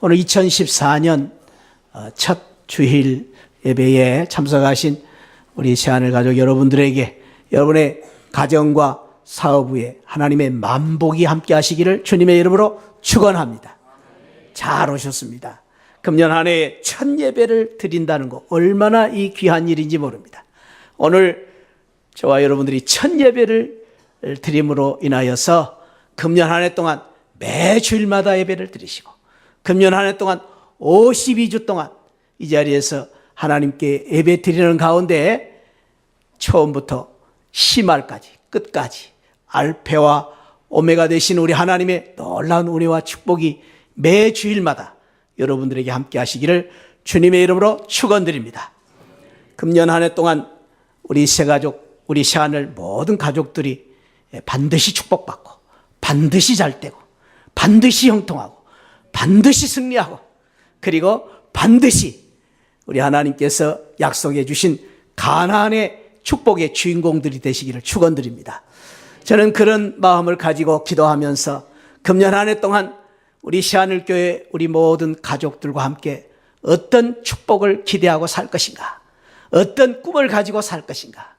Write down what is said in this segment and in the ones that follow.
오늘 2014년 첫 주일 예배에 참석하신 우리 새하늘 가족 여러분들에게 여러분의 가정과 사업 위에 하나님의 만복이 함께 하시기를 주님의 이름으로 축원합니다. 잘 오셨습니다. 금년 한 해에 첫 예배를 드린다는 거 얼마나 이 귀한 일인지 모릅니다. 오늘 저와 여러분들이 첫 예배를 드림으로 인하여서 금년 한 해 동안 매 주일마다 예배를 드리시고 금년 한 해 동안 52주 동안 이 자리에서 하나님께 예배 드리는 가운데 처음부터 심할까지 끝까지 알페와 오메가 되신 우리 하나님의 놀라운 은혜와 축복이 매 주일마다 여러분들에게 함께 하시기를 주님의 이름으로 축원드립니다. 금년 한 해 동안 우리 새가족, 우리 새하늘 모든 가족들이 반드시 축복받고 반드시 잘되고 반드시 형통하고 반드시 승리하고 그리고 반드시 우리 하나님께서 약속해 주신 가나안의 축복의 주인공들이 되시기를 축원드립니다. 저는 그런 마음을 가지고 기도하면서 금년 한 해 동안 우리 새하늘교회 우리 모든 가족들과 함께 어떤 축복을 기대하고 살 것인가, 어떤 꿈을 가지고 살 것인가,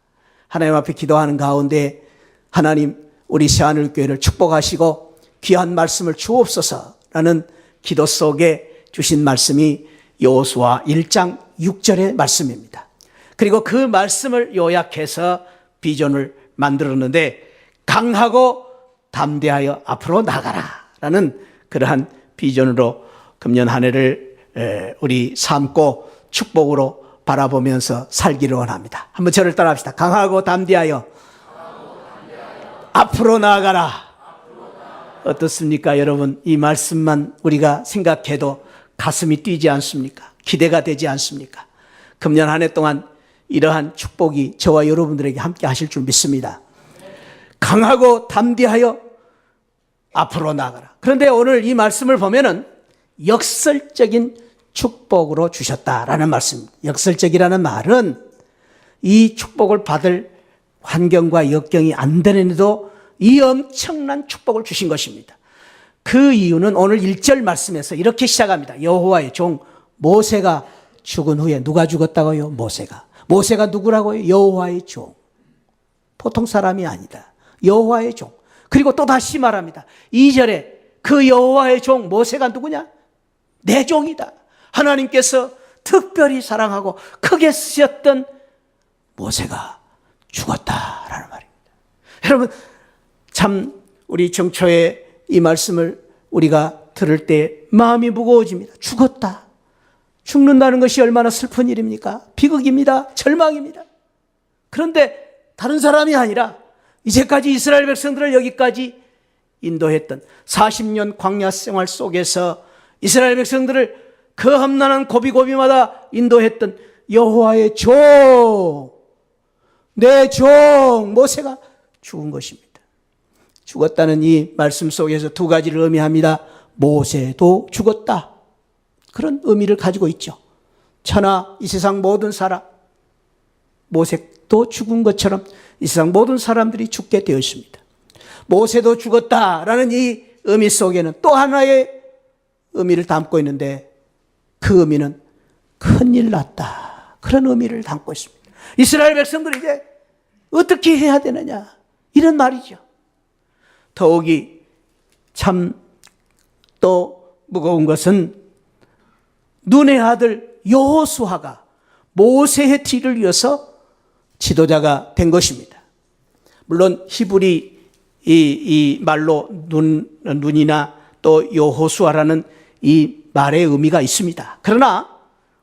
하나님 앞에 기도하는 가운데 하나님 우리 새하늘교회를 축복하시고 귀한 말씀을 주옵소서라는 기도 속에 주신 말씀이 여호수아 1장 6절의 말씀입니다. 그리고 그 말씀을 요약해서 비전을 만들었는데 강하고 담대하여 앞으로 나가라 라는 그러한 비전으로 금년 한 해를 우리 삶고 축복으로 바라보면서 살기를 원합니다. 한번 저를 따라합시다. 강하고 담대하여 앞으로 나아가라. 어떻습니까 여러분? 이 말씀만 우리가 생각해도 가슴이 뛰지 않습니까? 기대가 되지 않습니까? 금년 한 해 동안 이러한 축복이 저와 여러분들에게 함께 하실 줄 믿습니다. 강하고 담대하여 앞으로 나아가라. 그런데 오늘 이 말씀을 보면은 역설적인 축복으로 주셨다라는 말씀입니다. 역설적이라는 말은 이 축복을 받을 환경과 역경이 안 되는데도 이 엄청난 축복을 주신 것입니다. 그 이유는 오늘 1절 말씀에서 이렇게 시작합니다. 여호와의 종 모세가 죽은 후에 누가 죽었다고요? 모세가 누구라고요? 여호와의 종. 보통 사람이 아니다. 여호와의 종. 그리고 또 다시 말합니다. 2절에 그 여호와의 종 모세가 누구냐? 내 종이다. 하나님께서 특별히 사랑하고 크게 쓰셨던 모세가 죽었다라는 말입니다. 여러분 참 우리 정초에 이 말씀을 우리가 들을 때 마음이 무거워집니다. 죽었다. 죽는다는 것이 얼마나 슬픈 일입니까? 비극입니다. 절망입니다. 그런데 다른 사람이 아니라 이제까지 이스라엘 백성들을 여기까지 인도했던 40년 광야 생활 속에서 이스라엘 백성들을 그 험난한 고비고비마다 인도했던 여호와의 종, 내 종 모세가 죽은 것입니다. 죽었다는 이 말씀 속에서 두 가지를 의미합니다. 모세도 죽었다. 그런 의미를 가지고 있죠. 천하 이 세상 모든 사람, 모세도 죽은 것처럼 이 세상 모든 사람들이 죽게 되어 있습니다. 모세도 죽었다라는 이 의미 속에는 또 하나의 의미를 담고 있는데 그 의미는 큰일 났다. 그런 의미를 담고 있습니다. 이스라엘 백성들이 이제 어떻게 해야 되느냐 이런 말이죠. 더욱이 참 또 무거운 것은 눈의 아들 여호수아가 모세의 뒤를 이어서 지도자가 된 것입니다. 물론 히브리 이 말로 눈이나 또 여호수아라는 이 말의 의미가 있습니다. 그러나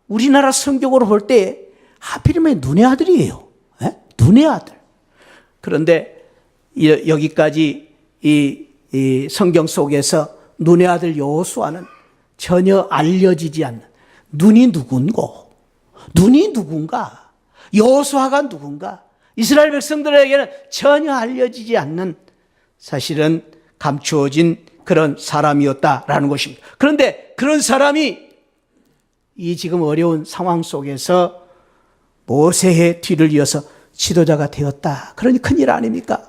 우리나라 성경으로 볼 때 하필이면 눈의 아들이에요. 눈의 아들. 그런데 여기까지 이 성경 속에서 눈의 아들 여호수아는 전혀 알려지지 않는 눈이 누군가, 여호수아가 누군가, 이스라엘 백성들에게는 전혀 알려지지 않는 사실은 감추어진 그런 사람이었다라는 것입니다. 그런데 그런 사람이 이 지금 어려운 상황 속에서 모세의 뒤를 이어서 지도자가 되었다. 그러니 큰일 아닙니까?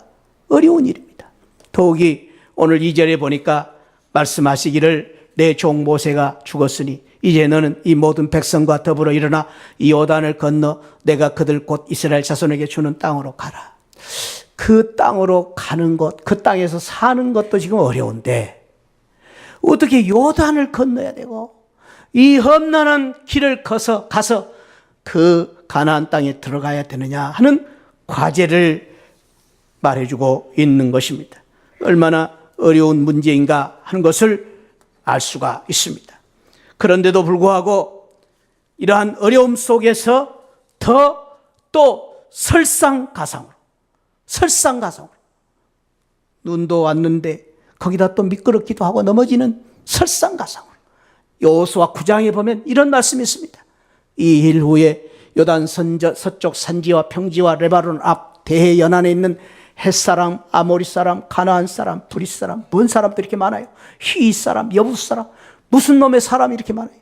어려운 일입니다. 더욱이 오늘 2절에 보니까 말씀하시기를 내 종 모세가 죽었으니 이제 너는 이 모든 백성과 더불어 일어나 이 요단을 건너 내가 그들 곧 이스라엘 자손에게 주는 땅으로 가라. 그 땅으로 가는 것, 그 땅에서 사는 것도 지금 어려운데 어떻게 요단을 건너야 되고 이 험난한 길을 가서 그 가나안 땅에 들어가야 되느냐 하는 과제를 말해주고 있는 것입니다. 얼마나 어려운 문제인가 하는 것을 알 수가 있습니다. 그런데도 불구하고 이러한 어려움 속에서 또 설상가상으로 눈도 왔는데 거기다 또 미끄럽기도 하고 넘어지는 설상가상으로 여호수아 9장에 보면 이런 말씀이 있습니다. 이 일 후에 요단 서쪽 산지와 평지와 레바논 앞 대해 연안에 있는 헷사람, 아모리 사람, 가나안 사람, 브릿 사람, 뭔 사람들이 이렇게 많아요. 히윗 사람, 여부스 사람, 무슨 놈의 사람이 이렇게 많아요.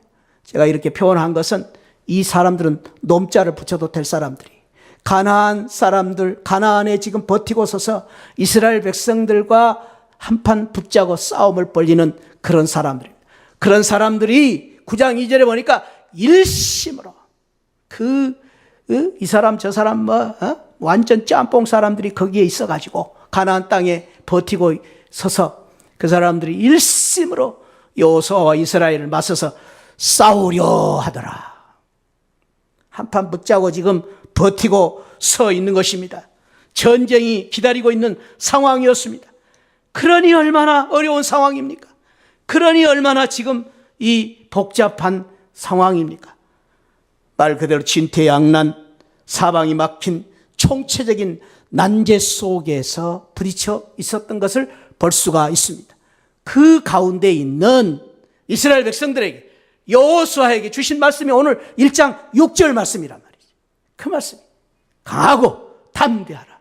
제가 이렇게 표현한 것은 이 사람들은 놈자를 붙여도 될 사람들이 가나안 사람들, 가나안에 지금 버티고 서서 이스라엘 백성들과 한판 붙자고 싸움을 벌이는 그런 사람들입니다. 그런 사람들이 9장 2절에 보니까 일심으로 이 사람 저 사람 완전 짬뽕 사람들이 거기에 있어가지고 가나안 땅에 버티고 서서 그 사람들이 일심으로 여호수아와 이스라엘을 맞서서 싸우려 하더라. 한판 붙자고 지금 버티고 서 있는 것입니다. 전쟁이 기다리고 있는 상황이었습니다. 그러니 얼마나 어려운 상황입니까? 그러니 얼마나 지금 이 복잡한 상황입니까? 말 그대로 진퇴양난, 사방이 막힌 총체적인 난제 속에서 부딪혀 있었던 것을 볼 수가 있습니다. 그 가운데 있는 이스라엘 백성들에게 여호수아에게 주신 말씀이 오늘 1장 6절 말씀이란 말이죠. 그 말씀이 강하고 담대하라.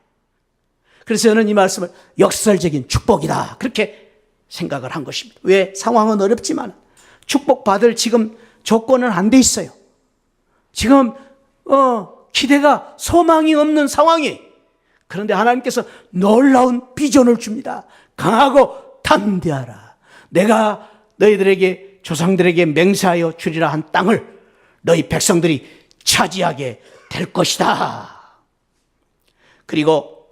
그래서 저는 이 말씀을 역설적인 축복이다 그렇게 생각을 한 것입니다. 왜? 상황은 어렵지만 축복받을 지금 조건은 안 돼 있어요. 지금 기대가 소망이 없는 상황이. 그런데 하나님께서 놀라운 비전을 줍니다. 강하고 담대하라. 내가 너희들에게 조상들에게 맹세하여 주리라 한 땅을 너희 백성들이 차지하게 될 것이다. 그리고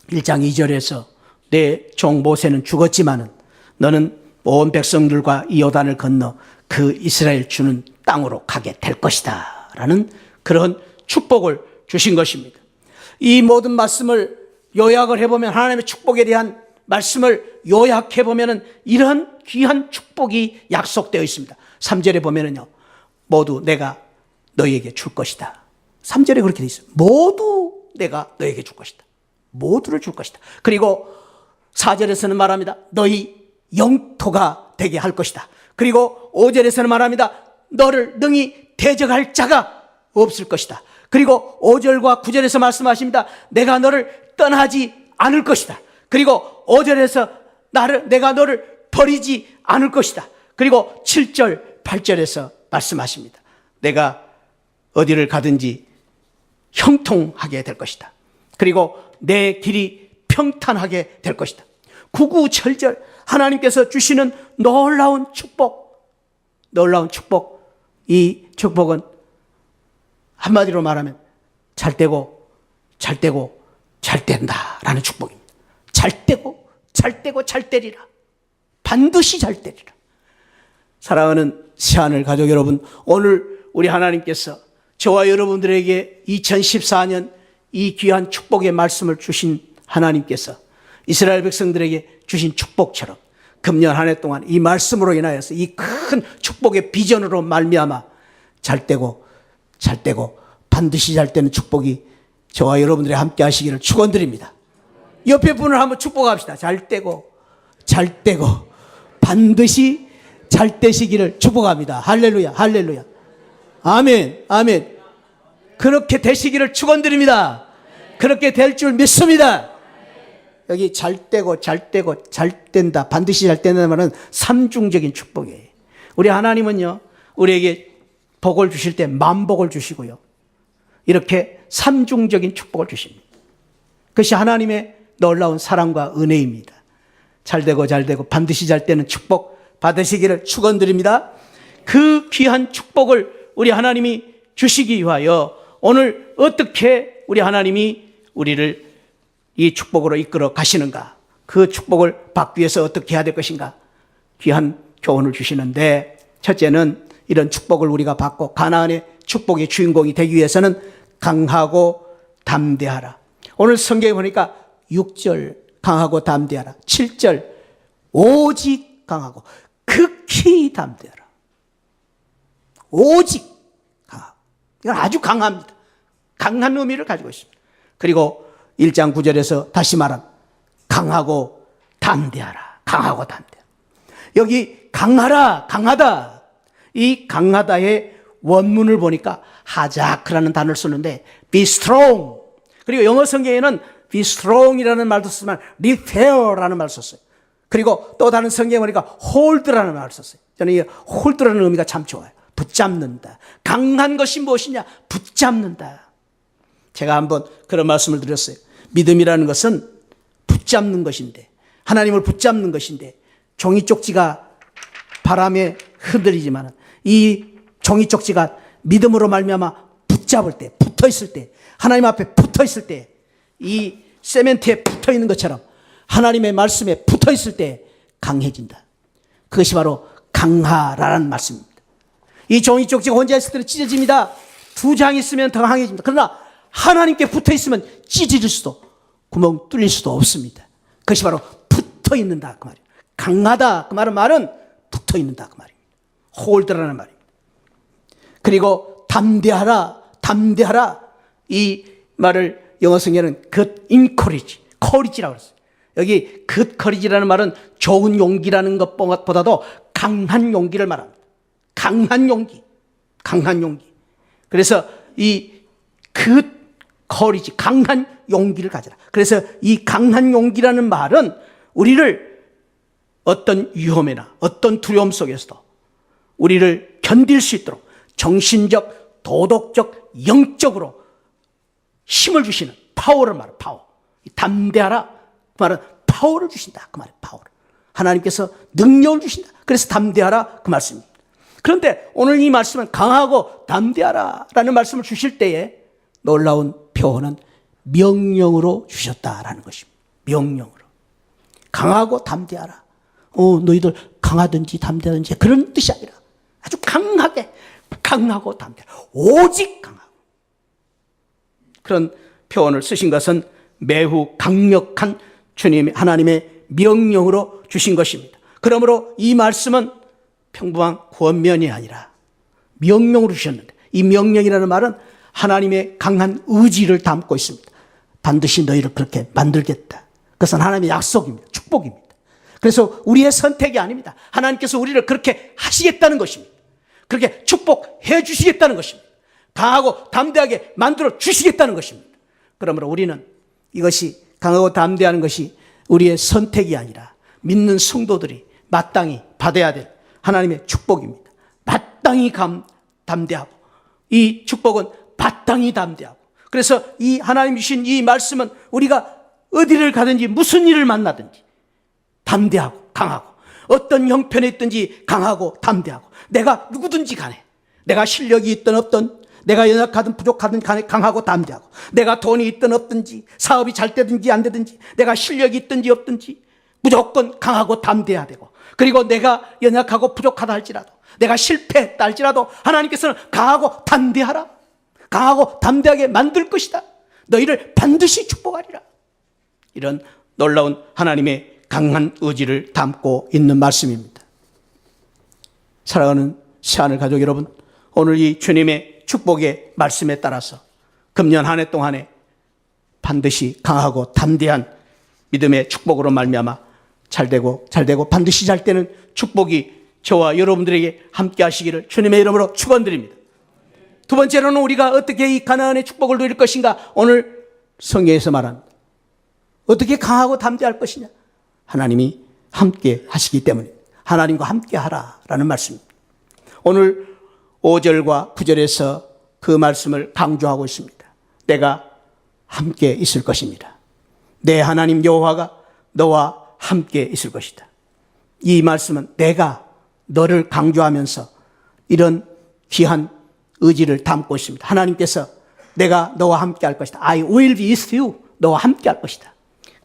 1장 2절에서 내 종 모세는 죽었지만은 너는 온 백성들과 이 요단을 건너 그 이스라엘 주는 땅으로 가게 될 것이다 라는 그런 축복을 주신 것입니다. 이 모든 말씀을 요약을 해보면 하나님의 축복에 대한 말씀을 요약해보면 이런 귀한 축복이 약속되어 있습니다. 3절에 보면은요, 모두 내가 너희에게 줄 것이다. 3절에 그렇게 되어 있어요. 모두 내가 너희에게 줄 것이다. 모두를 줄 것이다. 그리고 4절에서는 말합니다. 너희 영토가 되게 할 것이다. 그리고 5절에서는 말합니다. 너를 능히 대적할 자가 없을 것이다. 그리고 5절과 9절에서 말씀하십니다. 내가 너를 떠나지 않을 것이다. 그리고 5절에서 내가 너를 버리지 않을 것이다. 그리고 7절, 8절에서 말씀하십니다. 내가 어디를 가든지 형통하게 될 것이다. 그리고 내 길이 평탄하게 될 것이다. 9, 9, 절절 하나님께서 주시는 놀라운 축복. 이 축복은 한마디로 말하면 잘 되고 잘 된다라는 축복입니다. 잘 되리라. 반드시 잘 되리라. 사랑하는 새하늘 가족 여러분, 오늘 우리 하나님께서 저와 여러분들에게 2014년 이 귀한 축복의 말씀을 주신 하나님께서 이스라엘 백성들에게 주신 축복처럼 금년 한 해 동안 이 말씀으로 인하여서 이 큰 축복의 비전으로 말미암아 잘 되고 반드시 잘 되는 축복이 저와 여러분들이 함께 하시기를 축원드립니다. 옆에 분을 한번 축복합시다. 잘 되고 반드시 잘 되시기를 축복합니다. 할렐루야. 아멘. 그렇게 되시기를 축원드립니다. 그렇게 될 줄 믿습니다. 여기 잘 된다, 반드시 잘 된다는 말은 삼중적인 축복이에요. 우리 하나님은요, 우리에게 복을 주실 때 만복을 주시고요, 이렇게 삼중적인 축복을 주십니다. 그것이 하나님의 놀라운 사랑과 은혜입니다. 잘 되고 반드시 잘 되는 축복 받으시기를 축원드립니다. 그 귀한 축복을 우리 하나님이 주시기 위하여 오늘 어떻게 우리 하나님이 우리를 이 축복으로 이끌어 가시는가, 그 축복을 받기 위해서 어떻게 해야 될 것인가, 귀한 교훈을 주시는데, 첫째는 이런 축복을 우리가 받고 가나안의 축복의 주인공이 되기 위해서는 강하고 담대하라. 오늘 성경에 보니까 6절 강하고 담대하라, 7절 오직 강하고 극히 담대하라. 오직 강하고, 이건 아주 강합니다. 강한 의미를 가지고 있습니다. 그리고 1장 9절에서 다시 말한 강하고 담대하라. 강하고 담대하라. 여기 강하라, 강하다. 이 강하다의 원문을 보니까 하자크라는 단어를 쓰는데 be strong. 그리고 영어 성경에는 be strong이라는 말도 쓰지만 repair라는 말을 썼어요. 그리고 또 다른 성경에 보니까 hold라는 말을 썼어요. 저는 이 hold라는 의미가 참 좋아요. 붙잡는다. 강한 것이 무엇이냐? 붙잡는다. 제가 한번 그런 말씀을 드렸어요. 믿음이라는 것은 붙잡는 것인데, 하나님을 붙잡는 것인데, 종이 쪽지가 바람에 흔들리지만 이 종이 쪽지가 믿음으로 말미암아 붙잡을 때, 붙어 있을 때, 하나님 앞에 붙어 있을 때, 이 세멘트에 붙어 있는 것처럼 하나님의 말씀에 붙어 있을 때 강해진다. 그것이 바로 강하라는 말씀입니다. 이 종이 쪽지가 혼자 있을 때는 찢어집니다. 2장 있으면 더 강해집니다. 그러나 하나님께 붙어 있으면 찢어질 수도, 구멍 뚫릴 수도 없습니다. 그것이 바로 붙어 있는다 그 말이에요. 강하다 그 말은 붙어 있는다 그 말입니다. 홀드라는 말입니다. 그리고 담대하라, 담대하라, 이 말을 영어 성경에는 good encourage, courage라고 그랬어요. 여기 good courage라는 말은 좋은 용기라는 것보다도 강한 용기를 말합니다. 강한 용기, 강한 용기. 그래서 이 good courage, 강한 용기를 가져라. 그래서 이 강한 용기라는 말은 우리를 어떤 위험이나 어떤 두려움 속에서도 우리를 견딜 수 있도록 정신적, 도덕적, 영적으로 힘을 주시는 파워를 말해요. 파워. 담대하라 그 말은 파워를 주신다 그 말이에요. 파워를. 하나님께서 능력을 주신다. 그래서 담대하라 그 말씀입니다. 그런데 오늘 이 말씀은 강하고 담대하라 라는 말씀을 주실 때에 놀라운 표현은 명령으로 주셨다라는 것입니다. 명령으로. 강하고 담대하라. 너희들 강하든지 담대하든지 그런 뜻이 아니라 아주 강하게, 강하고 담대하라. 오직 강하고. 그런 표현을 쓰신 것은 매우 강력한 주님 하나님의 명령으로 주신 것입니다. 그러므로 이 말씀은 평범한 권면이 아니라 명령으로 주셨는데, 이 명령이라는 말은 하나님의 강한 의지를 담고 있습니다. 반드시 너희를 그렇게 만들겠다. 그것은 하나님의 약속입니다. 축복입니다. 그래서 우리의 선택이 아닙니다. 하나님께서 우리를 그렇게 하시겠다는 것입니다. 그렇게 축복해 주시겠다는 것입니다. 강하고 담대하게 만들어 주시겠다는 것입니다. 그러므로 우리는 이것이 강하고 담대하는 것이 우리의 선택이 아니라 믿는 성도들이 마땅히 받아야 될 하나님의 축복입니다. 마땅히 담대하고, 이 축복은 마땅히 담대하고, 그래서 이 하나님 주신 이 말씀은 우리가 어디를 가든지 무슨 일을 만나든지 담대하고 강하고, 어떤 형편에 있든지 강하고 담대하고, 내가 누구든지 간에 내가 실력이 있든 없든, 내가 연약하든 부족하든 간에 강하고 담대하고, 내가 돈이 있든 없든지, 사업이 잘 되든지 안 되든지, 내가 실력이 있든지 없든지 무조건 강하고 담대해야 되고, 그리고 내가 연약하고 부족하다 할지라도, 내가 실패했다 할지라도 하나님께서는 강하고 담대하라, 강하고 담대하게 만들 것이다, 너희를 반드시 축복하리라. 이런 놀라운 하나님의 강한 의지를 담고 있는 말씀입니다. 사랑하는 새하늘 가족 여러분, 오늘 이 주님의 축복의 말씀에 따라서 금년 한 해 동안에 반드시 강하고 담대한 믿음의 축복으로 말미암아 잘되고 반드시 잘 되는 축복이 저와 여러분들에게 함께 하시기를 주님의 이름으로 축원드립니다. 두 번째로는 우리가 어떻게 이 가나안의 축복을 누릴 것인가, 오늘 성경에서 말한 어떻게 강하고 담대할 것이냐, 하나님이 함께 하시기 때문에 하나님과 함께 하라라는 말씀입니다. 오늘 5절과 9절에서 그 말씀을 강조하고 있습니다. 내가 함께 있을 것입니다. 내 하나님 여호와가 너와 함께 있을 것이다. 이 말씀은 내가 너를 강조하면서 이런 귀한 의지를 담고 있습니다. 하나님께서 내가 너와 함께 할 것이다. I will be with you. 너와 함께 할 것이다.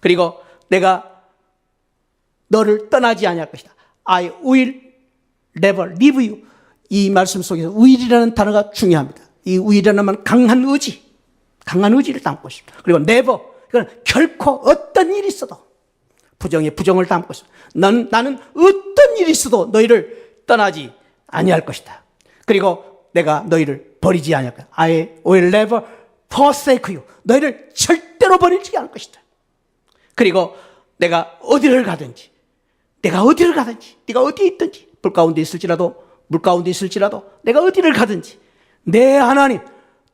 그리고 내가 너를 떠나지 아니할 것이다. I will never leave you. 이 말씀 속에서 will이라는 단어가 중요합니다. 이 will이라는 말은 강한 의지, 강한 의지를 담고 있습니다. 그리고 never, 이건 결코 어떤 일이 있어도 부정에 부정을 담고 있습니다. 나는 어떤 일이 있어도 너희를 떠나지 아니할 것이다. 그리고 내가 너희를 버리지 아니할 것이다. I will never forsake you. 너희를 절대로 버리지 않을 것이다. 그리고 내가 어디를 가든지, 네가 어디에 있든지, 불 가운데 있을지라도, 물 가운데 있을지라도, 내가 어디를 가든지, 내 하나님,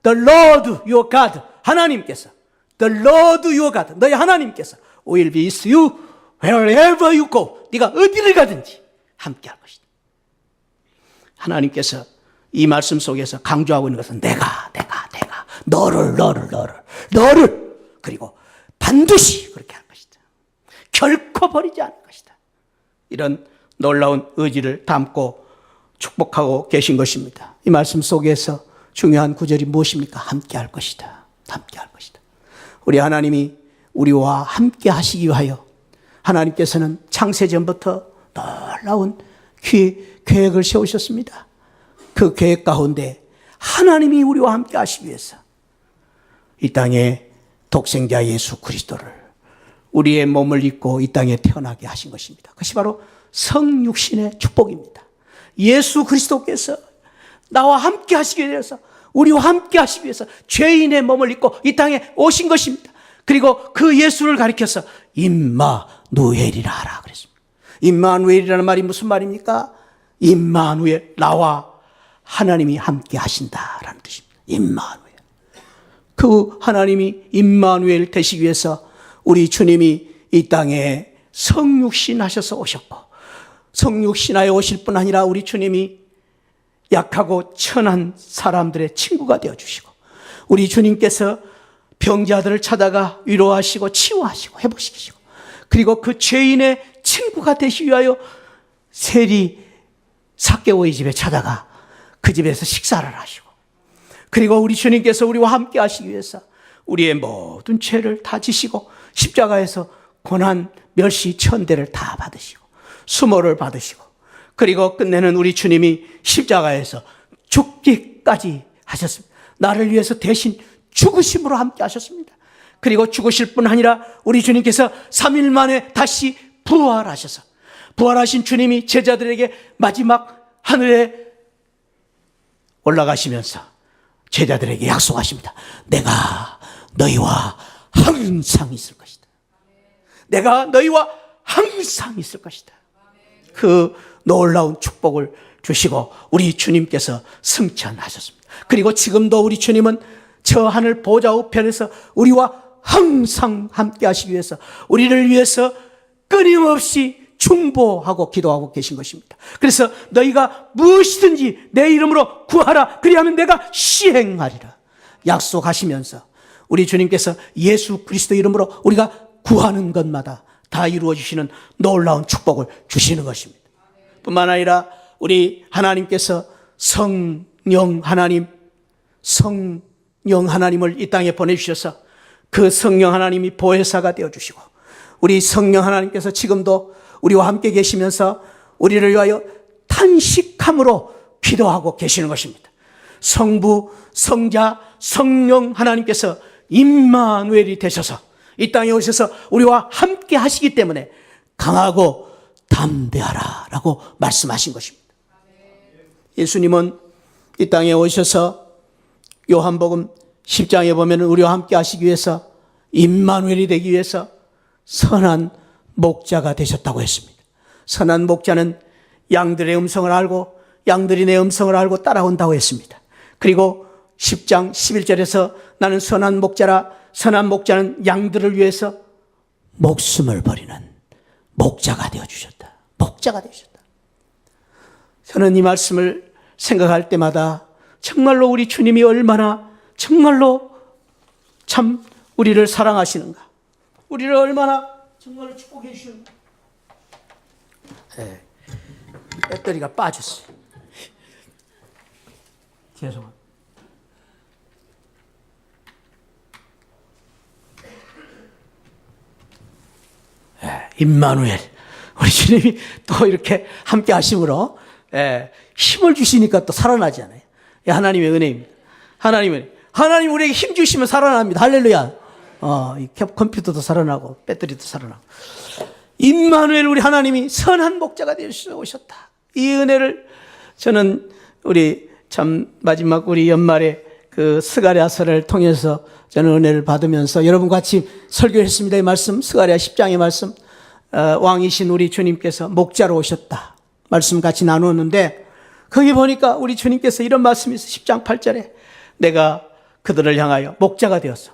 the Lord your God, 하나님께서, the Lord your God, 너희 하나님께서 will be with you wherever you go. 네가 어디를 가든지 함께 할 것이다. 하나님께서 이 말씀 속에서 강조하고 있는 것은 내가 너를 그리고 반드시 그렇게 할 것이다. 결코 버리지 않을 것이다. 이런 놀라운 의지를 담고 축복하고 계신 것입니다. 이 말씀 속에서 중요한 구절이 무엇입니까? 함께 할 것이다. 함께 할 것이다. 우리 하나님이 우리와 함께 하시기 위하여 하나님께서는 창세전부터 놀라운 계획을 세우셨습니다. 그 계획 가운데 하나님이 우리와 함께 하시기 위해서 이 땅에 독생자 예수 그리스도를 우리의 몸을 입고 이 땅에 태어나게 하신 것입니다. 그것이 바로 성육신의 축복입니다. 예수 그리스도께서 나와 함께 하시기 위해서, 우리와 함께 하시기 위해서 죄인의 몸을 입고 이 땅에 오신 것입니다. 그리고 그 예수를 가리켜서 임마누엘이라 하라 그랬습니다. 임마누엘이라는 말이 무슨 말입니까? 임마누엘, 나와 하나님이 함께 하신다라는 뜻입니다. 임마누엘. 그 하나님이 임마누엘 되시기 위해서 우리 주님이 이 땅에 성육신 하셔서 오셨고, 성육신하여 오실 뿐 아니라 우리 주님이 약하고 천한 사람들의 친구가 되어주시고, 우리 주님께서 병자들을 찾아가 위로하시고 치유하시고 회복시키시고, 그리고 그 죄인의 친구가 되시기 위하여 세리 삭개오의 집에 찾아가 그 집에서 식사를 하시고, 그리고 우리 주님께서 우리와 함께 하시기 위해서 우리의 모든 죄를 다 지시고 십자가에서 고난, 멸시, 천대를 다 받으시고 수모를 받으시고, 그리고 끝내는 우리 주님이 십자가에서 죽기까지 하셨습니다. 나를 위해서 대신 죽으심으로 함께 하셨습니다. 그리고 죽으실 뿐 아니라 우리 주님께서 3일 만에 다시 부활하셔서, 부활하신 주님이 제자들에게 마지막 하늘에 올라가시면서 제자들에게 약속하십니다. 내가 너희와 항상 있을 것이다. 내가 너희와 항상 있을 것이다. 그 놀라운 축복을 주시고 우리 주님께서 승천하셨습니다. 그리고 지금도 우리 주님은 저 하늘 보좌 우편에서 우리와 항상 함께 하시기 위해서, 우리를 위해서 끊임없이 중보하고 기도하고 계신 것입니다. 그래서 너희가 무엇이든지 내 이름으로 구하라, 그리하면 내가 시행하리라 약속하시면서 우리 주님께서 예수 그리스도 이름으로 우리가 구하는 것마다 다 이루어 주시는 놀라운 축복을 주시는 것입니다. 뿐만 아니라 우리 하나님께서 성령 하나님을 이 땅에 보내주셔서 그 성령 하나님이 보혜사가 되어주시고, 우리 성령 하나님께서 지금도 우리와 함께 계시면서 우리를 위하여 탄식함으로 기도하고 계시는 것입니다. 성부, 성자, 성령 하나님께서 임마누엘이 되셔서 이 땅에 오셔서 우리와 함께 하시기 때문에 강하고 담대하라 라고 말씀하신 것입니다. 예수님은 이 땅에 오셔서 요한복음 10장에 보면 우리와 함께 하시기 위해서, 임마누엘이 되기 위해서 선한 목자가 되셨다고 했습니다. 선한 목자는 양들의 음성을 알고 양들이 내 음성을 알고 따라온다고 했습니다. 그리고 10장 11절에서 나는 선한 목자라, 선한 목자는 양들을 위해서 목숨을 버리는 목자가 되어주셨다. 목자가 되셨다. 저는 이 말씀을 생각할 때마다 정말로 우리 주님이 얼마나 정말로 참 우리를 사랑하시는가, 우리를 얼마나 정말로 축복해 주시는가. 배터리가 빠졌어요. 죄송합니다. 임마누엘, 우리 주님이 또 이렇게 함께 하심으로 힘을 주시니까 또 살아나잖아요. 하나님의 은혜입니다. 하나님 우리에게 힘 주시면 살아납니다. 할렐루야. 이 컴퓨터도 살아나고 배터리도 살아나고. 임마누엘, 우리 하나님이 선한 목자가 되어 오셨다. 이 은혜를 저는 우리 참 마지막 우리 연말에 그 스가랴서를 통해서 저는 은혜를 받으면서 여러분 같이 설교했습니다. 이 말씀, 스가랴 10장의 말씀, 왕이신 우리 주님께서 목자로 오셨다 말씀 같이 나누었는데, 거기 보니까 우리 주님께서 이런 말씀이 있어요. 10장 8절에 내가 그들을 향하여 목자가 되었어.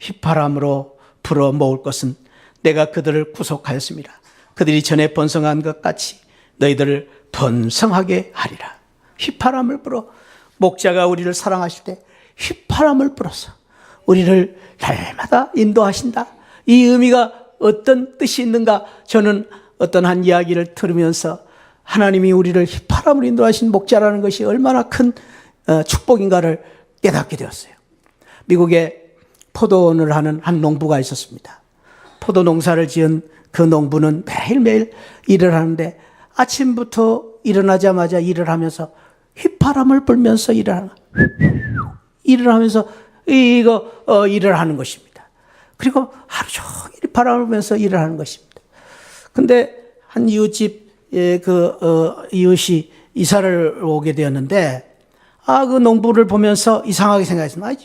휘파람으로 불어 모을 것은 내가 그들을 구속하였습니다. 그들이 전에 번성한 것 같이 너희들을 번성하게 하리라. 휘파람을 불어, 목자가 우리를 사랑하실 때 휘파람을 불어서 우리를 날마다 인도하신다. 이 의미가 어떤 뜻이 있는가? 저는 어떤 한 이야기를 들으면서 하나님이 우리를 휘파람으로 인도하신 목자라는 것이 얼마나 큰 축복인가를 깨닫게 되었어요. 미국에 포도원을 하는 한 농부가 있었습니다. 포도 농사를 지은 그 농부는 매일매일 일을 하는데 아침부터 일어나자마자 일을 하면서 휘파람을 불면서 일을 하면서 일을 하는 것입니다. 그리고 하루 종일 바람을 불면서 일을 하는 것입니다. 근데 한 이웃집 이웃이 이사를 오게 되었는데, 그 농부를 보면서 이상하게 생각했습니다.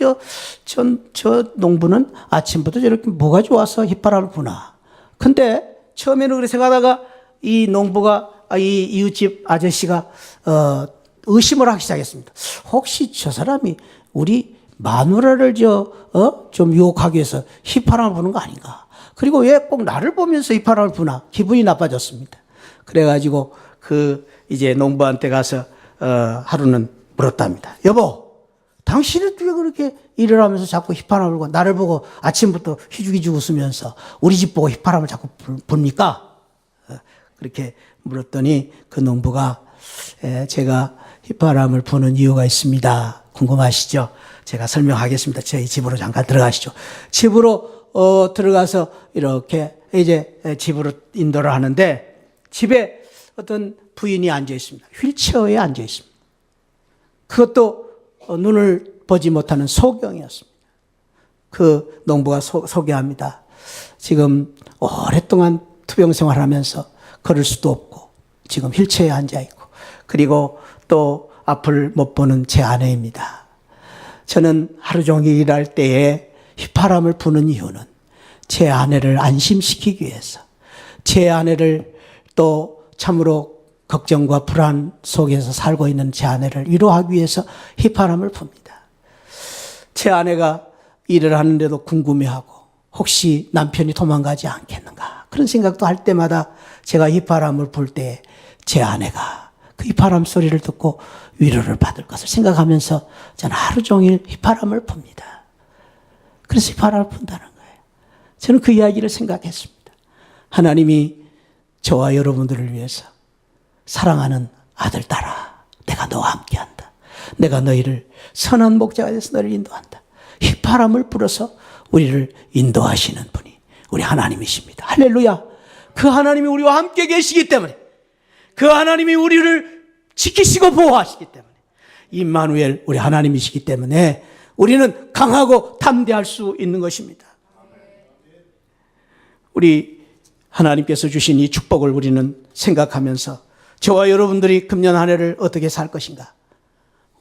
저 농부는 아침부터 저렇게 뭐가 좋아서 휘파람을 부나. 근데 처음에는 그렇게 생각하다가 이 농부가, 이 이웃집 아저씨가, 의심을 하기 시작했습니다. 혹시 저 사람이 우리 마누라를 좀 유혹하기 위해서 휘파람을 부는 거 아닌가? 그리고 왜 꼭 나를 보면서 휘파람을 부나? 기분이 나빠졌습니다. 그래가지고 이제 농부한테 가서, 하루는 물었답니다. 여보, 당신은 왜 그렇게 일을 하면서 자꾸 휘파람을 불고 나를 보고 아침부터 휘죽휘죽 웃으면서 우리 집 보고 휘파람을 자꾸 붑니까? 그렇게 물었더니 그 농부가 제가 휘파람을 부는 이유가 있습니다. 궁금하시죠? 제가 설명하겠습니다. 저희 집으로 잠깐 들어가시죠. 집으로 들어가서 이렇게 이제 집으로 인도를 하는데 집에 어떤 부인이 앉아 있습니다. 휠체어에 앉아 있습니다. 그것도 눈을 보지 못하는 소경이었습니다. 그 농부가 소개합니다. 지금 오랫동안 투병 생활하면서 걸을 수도 없고 지금 휠체어에 앉아 있고, 그리고 또 앞을 못 보는 제 아내입니다. 저는 하루 종일 일할 때에 휘파람을 부는 이유는 제 아내를 안심시키기 위해서, 제 아내를 또 참으로 걱정과 불안 속에서 살고 있는 제 아내를 위로하기 위해서 휘파람을 붑니다. 제 아내가 일을 하는데도 궁금해하고 혹시 남편이 도망가지 않겠는가, 그런 생각도 할 때마다 제가 휘파람을 불 때 제 아내가 그 휘파람 소리를 듣고 위로를 받을 것을 생각하면서 저는 하루 종일 휘파람을 붑니다. 그래서 휘파람을 푼다는 거예요. 저는 그 이야기를 생각했습니다. 하나님이 저와 여러분들을 위해서 사랑하는 아들, 딸아, 내가 너와 함께한다. 내가 너희를 선한 목자가 돼서 너를 인도한다. 휘파람을 불어서 우리를 인도하시는 분이 우리 하나님이십니다. 할렐루야. 그 하나님이 우리와 함께 계시기 때문에, 그 하나님이 우리를 지키시고 보호하시기 때문에, 임마누엘 우리 하나님이시기 때문에 우리는 강하고 담대할 수 있는 것입니다. 우리 하나님께서 주신 이 축복을 우리는 생각하면서 저와 여러분들이 금년 한 해를 어떻게 살 것인가?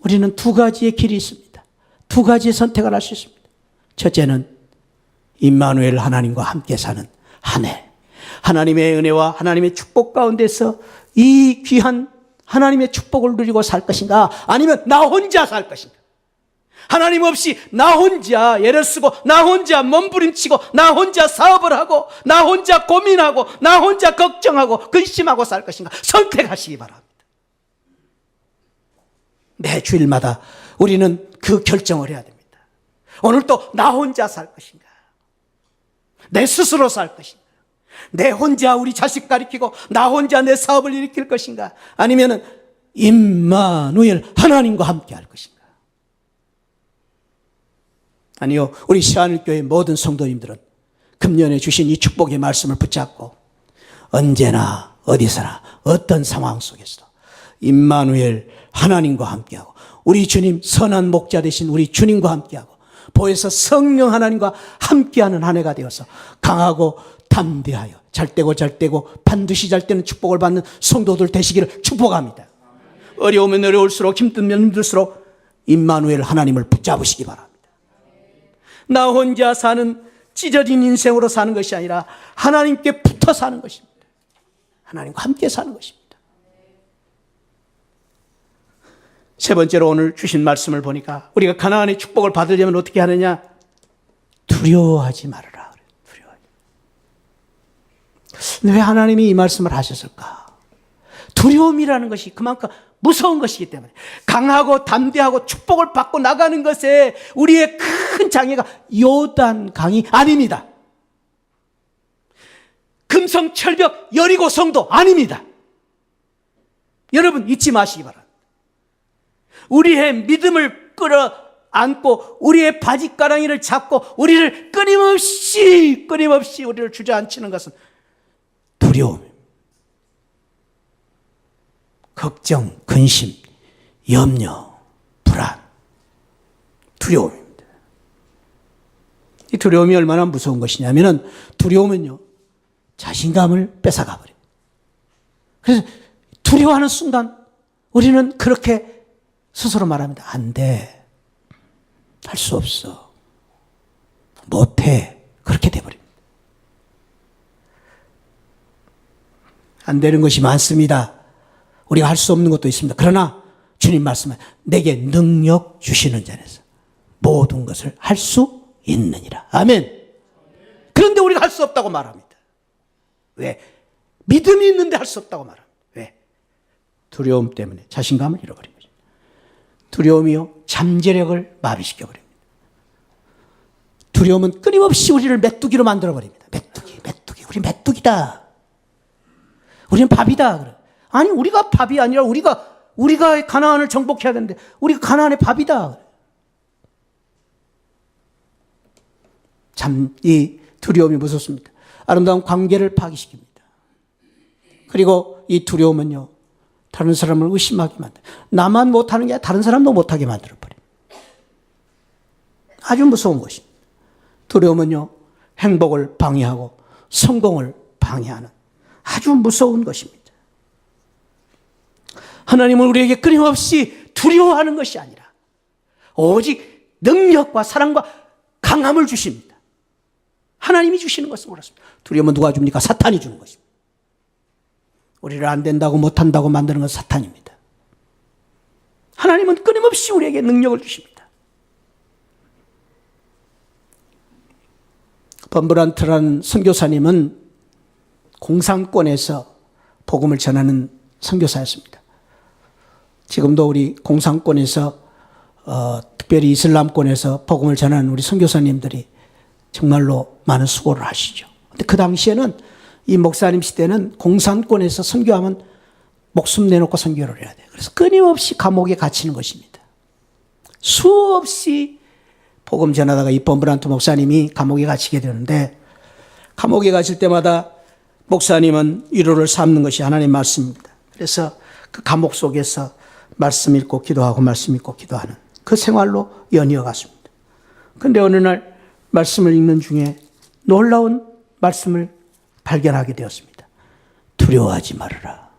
우리는 두 가지의 길이 있습니다. 두 가지의 선택을 할 수 있습니다. 첫째는 임마누엘 하나님과 함께 사는 한 해, 하나님의 은혜와 하나님의 축복 가운데서 이 귀한 하나님의 축복을 누리고 살 것인가? 아니면 나 혼자 살 것인가? 하나님 없이 나 혼자 애를 쓰고, 나 혼자 몸부림치고, 나 혼자 사업을 하고, 나 혼자 고민하고, 나 혼자 걱정하고 근심하고 살 것인가? 선택하시기 바랍니다. 매 주일마다 우리는 그 결정을 해야 됩니다. 오늘 또 나 혼자 살 것인가? 내 스스로 살 것인가? 내 혼자 우리 자식 가리키고 나 혼자 내 사업을 일으킬 것인가? 아니면은 임마누엘 하나님과 함께 할 것인가? 아니요, 우리 시안일교회 모든 성도님들은 금년에 주신 이 축복의 말씀을 붙잡고 언제나 어디서나 어떤 상황 속에서도 임마누엘 하나님과 함께하고 우리 주님 선한 목자 되신 우리 주님과 함께하고 보혜사 성령 하나님과 함께하는 한 해가 되어서 강하고 담대하여 잘되고 반드시 잘되는 축복을 받는 성도들 되시기를 축복합니다. 어려우면 어려울수록 힘들면 힘들수록 임마누엘 하나님을 붙잡으시기 바랍니다. 나 혼자 사는 찢어진 인생으로 사는 것이 아니라 하나님께 붙어 사는 것입니다. 하나님과 함께 사는 것입니다. 세 번째로 오늘 주신 말씀을 보니까 우리가 가나안의 축복을 받으려면 어떻게 하느냐? 두려워하지 말아라. 왜 하나님이 이 말씀을 하셨을까? 두려움이라는 것이 그만큼 무서운 것이기 때문에 강하고 담대하고 축복을 받고 나가는 것에 우리의 큰 장애가 요단 강이 아닙니다. 금성철벽 여리고성도 아닙니다. 여러분 잊지 마시기 바랍니다. 우리의 믿음을 끌어안고 우리의 바짓가랑이를 잡고 우리를 끊임없이 우리를 주저앉히는 것은 두려움, 걱정, 근심, 염려, 불안, 두려움입니다. 이 두려움이 얼마나 무서운 것이냐면은 두려움은요 자신감을 뺏어가 버려요. 그래서 두려워하는 순간 우리는 그렇게 스스로 말합니다. 안 돼. 할 수 없어. 못해. 그렇게 돼버립니다. 안 되는 것이 많습니다. 우리가 할 수 없는 것도 있습니다. 그러나 주님 말씀은 내게 능력 주시는 자에서 모든 것을 할 수 있느니라. 아멘. 그런데 우리가 할 수 없다고 말합니다. 왜? 믿음이 있는데 할 수 없다고 말합니다. 왜? 두려움 때문에 자신감을 잃어버린 거죠. 두려움이요 잠재력을 마비시켜버립니다. 두려움은 끊임없이 우리를 메뚜기로 만들어버립니다. 메뚜기. 우리 메뚜기다. 우리는 밥이다. 아니 우리가 밥이 아니라 우리가 가나안을 정복해야 되는데 우리가 가나안의 밥이다. 참 이 두려움이 무섭습니다. 아름다운 관계를 파괴시킵니다. 그리고 이 두려움은요 다른 사람을 의심하게 만들어요. 나만 못하는 게 아니라 다른 사람도 못하게 만들어버려요. 아주 무서운 것입니다. 두려움은요 행복을 방해하고 성공을 방해하는 아주 무서운 것입니다. 하나님은 우리에게 끊임없이 두려워하는 것이 아니라 오직 능력과 사랑과 강함을 주십니다. 하나님이 주시는 것은 그렇습니다. 두려움은 누가 줍니까? 사탄이 주는 것입니다. 우리를 안 된다고 못한다고 만드는 건 사탄입니다. 하나님은 끊임없이 우리에게 능력을 주십니다. 범브란트라는 선교사님은 공산권에서 복음을 전하는 선교사였습니다. 지금도 우리 공산권에서 특별히 이슬람권에서 복음을 전하는 우리 선교사님들이 정말로 많은 수고를 하시죠. 근데 그 당시에는 이 목사님 시대는 공산권에서 선교하면 목숨 내놓고 선교를 해야 돼요. 그래서 끊임없이 감옥에 갇히는 것입니다. 수없이 복음 전하다가 이 범브란트 목사님이 감옥에 갇히게 되는데 감옥에 갇힐 때마다 목사님은 위로를 삼는 것이 하나님의 말씀입니다. 그래서 그 감옥 속에서 말씀 읽고 기도하고 말씀 읽고 기도하는 그 생활로 연이어 갔습니다. 그런데 어느 날 말씀을 읽는 중에 놀라운 말씀을 발견하게 되었습니다. 두려워하지 말아라.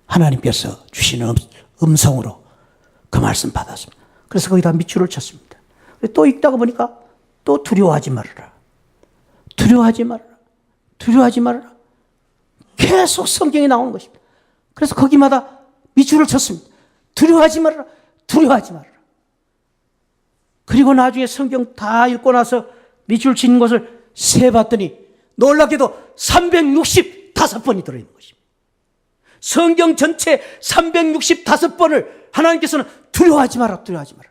하나님께서 주시는 음성으로 그 말씀 받았습니다. 그래서 거기다 밑줄을 쳤습니다. 또 읽다가 보니까 또 두려워하지 말아라. 두려워하지 말아라. 두려워하지 말아라. 계속 성경이 나오는 것입니다. 그래서 거기마다 밑줄을 쳤습니다. 두려워하지 말아라. 두려워하지 말아라. 그리고 나중에 성경 다 읽고 나서 밑줄 친 것을 세봤더니 놀랍게도 365번이 들어있는 것입니다. 성경 전체 365번을 하나님께서는 두려워하지 마라, 두려워하지 마라.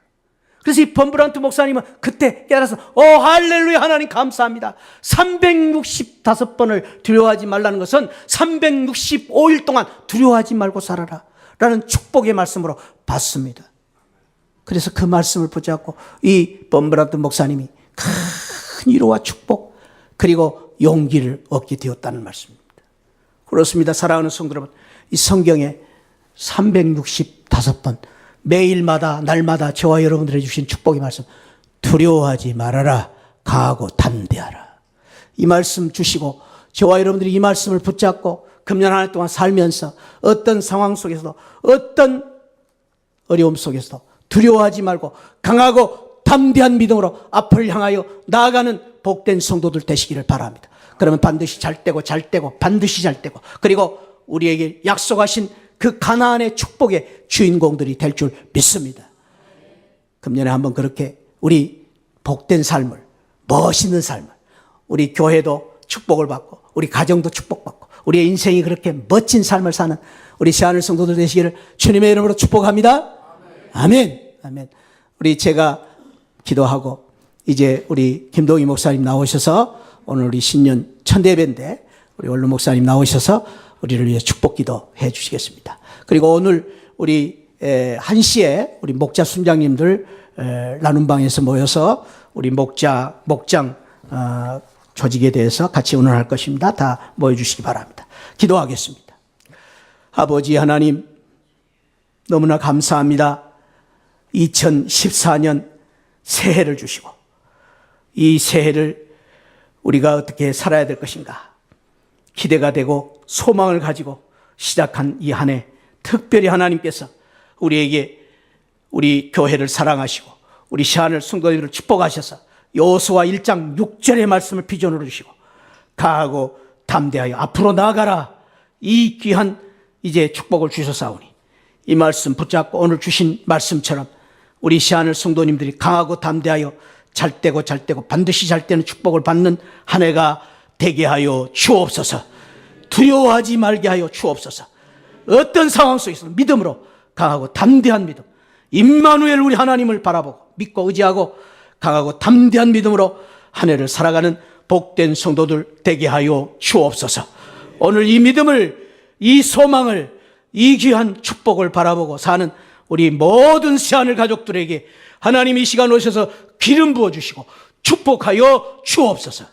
그래서 이 범브란트 목사님은 그때 깨달아서 할렐루야, 하나님 감사합니다. 365번을 두려워하지 말라는 것은 365일 동안 두려워하지 말고 살아라 라는 축복의 말씀으로 받습니다. 그래서 그 말씀을 붙잡고 이 범브란트 목사님이 큰 위로와 축복 그리고 용기를 얻게 되었다는 말씀입니다. 그렇습니다. 사랑하는 성도 여러분, 이 성경에 365번 매일마다 날마다 저와 여러분들에게 주신 축복의 말씀, 두려워하지 말아라, 강하고 담대하라, 이 말씀 주시고 저와 여러분들이 이 말씀을 붙잡고 금년 한 해 동안 살면서 어떤 상황 속에서도 어떤 어려움 속에서도 두려워하지 말고 강하고 담대한 믿음으로 앞을 향하여 나아가는 복된 성도들 되시기를 바랍니다. 그러면 반드시 잘되고 반드시 잘되고 그리고 우리에게 약속하신 그 가나안의 축복의 주인공들이 될 줄 믿습니다. 금년에 한번 그렇게 우리 복된 삶을, 멋있는 삶을, 우리 교회도 축복을 받고 우리 가정도 축복받고 우리의 인생이 그렇게 멋진 삶을 사는 우리 새하늘 성도들 되시기를 주님의 이름으로 축복합니다. 아멘. 아멘. 우리 제가 기도하고 이제 우리 김동희 목사님 나오셔서 오늘 우리 신년 천대배인데 우리 원로 목사님 나오셔서 우리를 위해 축복 기도 해 주시겠습니다. 그리고 오늘 우리 1시에 우리 목자 순장님들 나눔방에서 모여서 우리 목장 조직에 대해서 같이 의논할 것입니다. 다 모여주시기 바랍니다. 기도하겠습니다. 아버지 하나님, 너무나 감사합니다. 2014년 새해를 주시고 이 새해를 우리가 어떻게 살아야 될 것인가 기대가 되고 소망을 가지고 시작한 이 한 해, 특별히 하나님께서 우리에게 우리 교회를 사랑하시고 우리 새하늘 성도들을 축복하셔서 여호수아 1장 6절의 말씀을 비전으로 주시고 강하고 담대하여 앞으로 나아가라, 이 귀한 이제 축복을 주셨사오니 이 말씀 붙잡고 오늘 주신 말씀처럼 우리 새하늘 성도님들이 강하고 담대하여 잘되고 반드시 잘되는 축복을 받는 한 해가 되게 하여 주옵소서. 두려워하지 말게 하여 주옵소서. 어떤 상황 속에서 믿음으로 강하고 담대한 믿음, 임마누엘 우리 하나님을 바라보고 믿고 의지하고 강하고 담대한 믿음으로 한 해를 살아가는 복된 성도들 되게 하여 주옵소서. 오늘 이 믿음을, 이 소망을, 이 귀한 축복을 바라보고 사는 우리 모든 새하늘 가족들에게 하나님 이 시간 오셔서 기름 부어주시고 축복하여 주옵소서.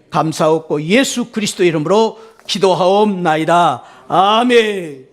감사하고 예수 그리스도 이름으로 기도하옵나이다. 아멘.